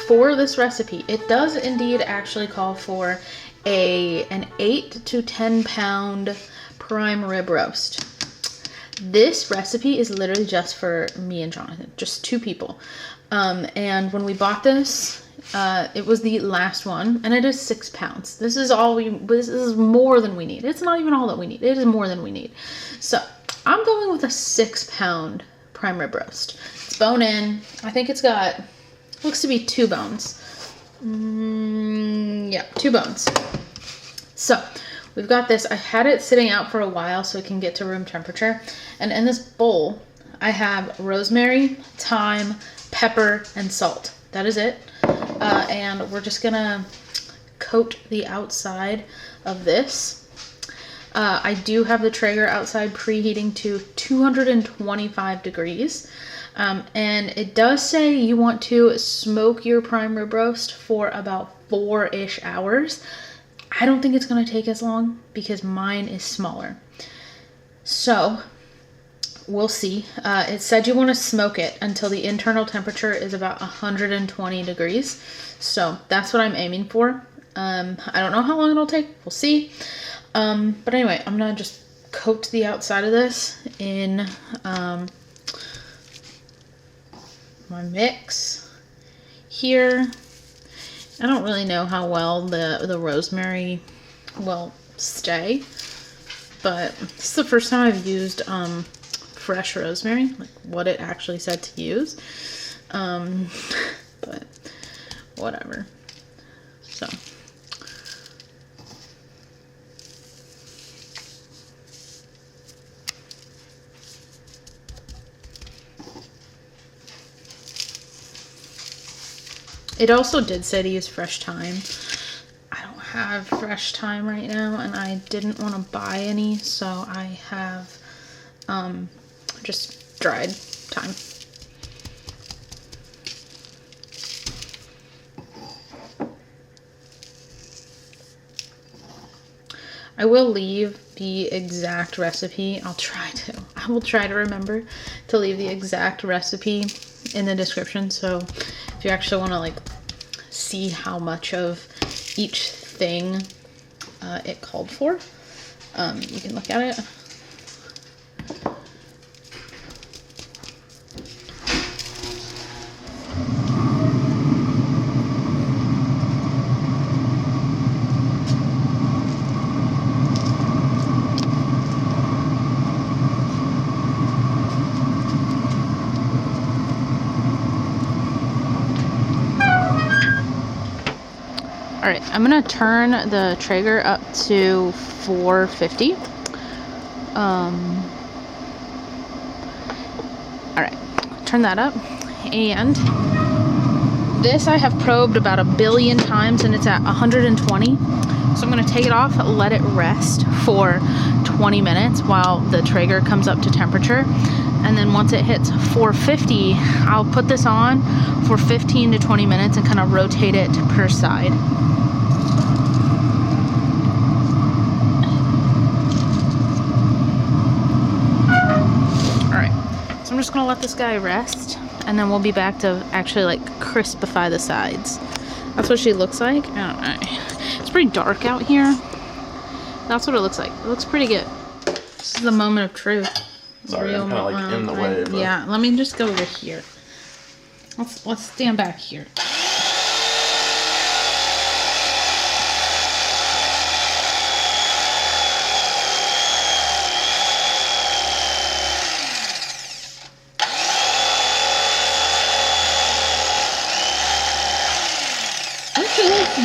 for this recipe, it does indeed actually call for an 8 to 10 pound prime rib roast. This recipe is literally just for me and Jonathan, just 2 people. And when we bought this, it was the last one, and it is 6 pounds. This is more than we need. It's not even all that we need. It is more than we need. So I'm going with a 6 pound prime rib roast. It's bone in. I think it's got, looks to be 2 bones. Yeah, 2 bones. So we've got this. I had it sitting out for a while so it can get to room temperature. And in this bowl, I have rosemary, thyme, pepper, and salt. That is it. And we're just gonna coat the outside of this. I do have the Traeger outside preheating to 225 degrees. And it does say you want to smoke your prime rib roast for about 4-ish hours. I don't think it's going to take as long because mine is smaller. So we'll see. It said you want to smoke it until the internal temperature is about 120 degrees. So that's what I'm aiming for. I don't know how long it'll take. We'll see. But anyway, I'm going to just coat the outside of this in my mix here. I don't really know how well the rosemary will stay, but this is the first time I've used fresh rosemary, like what it actually said to use. But whatever. So it also did say to use fresh thyme. I don't have fresh thyme right now, and I didn't want to buy any, so I have just dried thyme. I will leave the exact recipe. I will try to remember to leave the exact recipe in the description, so if you actually want to like see how much of each thing it called for, you can look at it. All right, I'm gonna turn the Traeger up to 450. All right, turn that up. And this I have probed about 1 billion times, and it's at 120. So I'm gonna take it off, let it rest for 20 minutes while the Traeger comes up to temperature. And then once it hits 450, I'll put this on for 15 to 20 minutes and kind of rotate it per side. I'm just gonna let this guy rest, and then we'll be back to actually like crispify the sides. That's what she looks like. I don't know. It's pretty dark out here. That's what it looks like. It looks pretty good. This is the moment of truth. Sorry, I'm kind of like in the way. But... yeah, let me just go over here. Let's stand back here.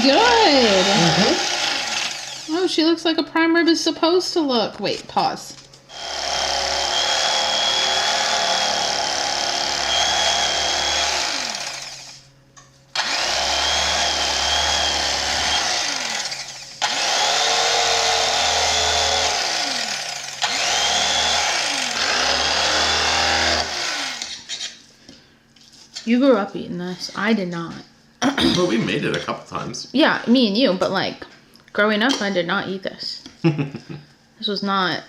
Good. Oh, she looks like a prime rib is supposed to look. Wait, pause. You grew up eating this. I did not. Well, we made it a couple times. Yeah, me and you, but like growing up, I did not eat this. This was not.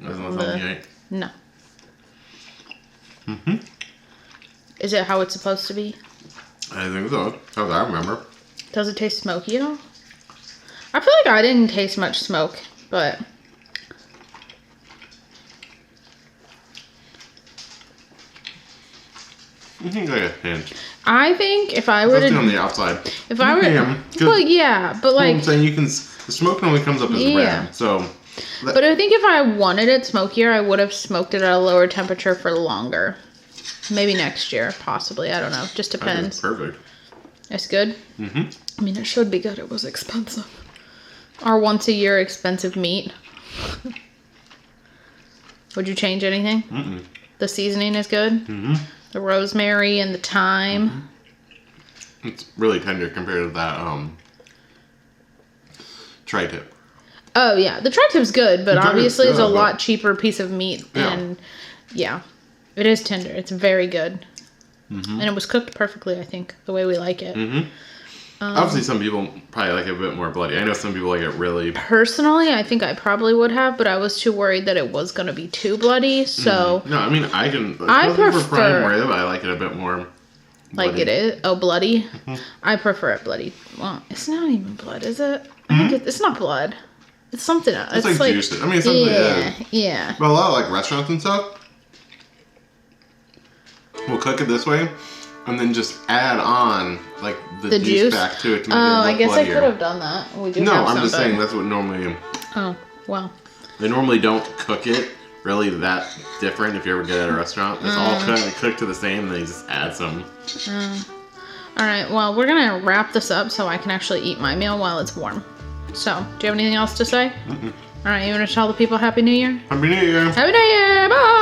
That's not something you ate. No. Is it how it's supposed to be? I think so. As I remember. Does it taste smoky at all? I feel like I didn't taste much smoke, but... I think like a hint. I think if I were to... on the outside. If I were... Well, yeah, but like... I'm saying you can... The smoke normally comes up as red, so... But I think if I wanted it smokier, I would have smoked it at a lower temperature for longer. Maybe next year, possibly. I don't know. Just depends. Perfect. It's good? Mm-hmm. I mean, it should be good. It was expensive. Our once-a-year expensive meat. Would you change anything? Mm-mm. The seasoning is good? Mm-hmm. The rosemary and the thyme. Mm-hmm. It's really tender compared to that tri-tip. Oh, yeah. The tri-tip's good, but obviously it's a lot cheaper piece of meat. And, yeah. It is tender. It's very good. Mm-hmm. And it was cooked perfectly, I think, the way we like it. Mm-hmm. Obviously, some people probably like it a bit more bloody. I know some people like it really... Personally, I think I probably would have, but I was too worried that it was going to be too bloody, so... No, I mean, I can... I prefer... For prime rib, I like it a bit more bloody. Like it is? Oh, bloody? Mm-hmm. I prefer it bloody. Well, it's not even blood, is it? I think it's not blood. It's something else. It's like juice. I mean, it's something... Yeah. But a lot of, like, restaurants and stuff will cook it this way, and then just add on, like, the juice back to it to make it look I guess bloodier. I could have done that. We do no, have I'm some, just saying that's what normally... Oh, well. They normally don't cook it really that different if you ever get at a restaurant. It's all cooked to the same, and they just add some. Alright, well, we're going to wrap this up so I can actually eat my meal while it's warm. So, do you have anything else to say? Mm-mm. Alright, you want to tell the people Happy New Year? Happy New Year! Happy New Year! Bye!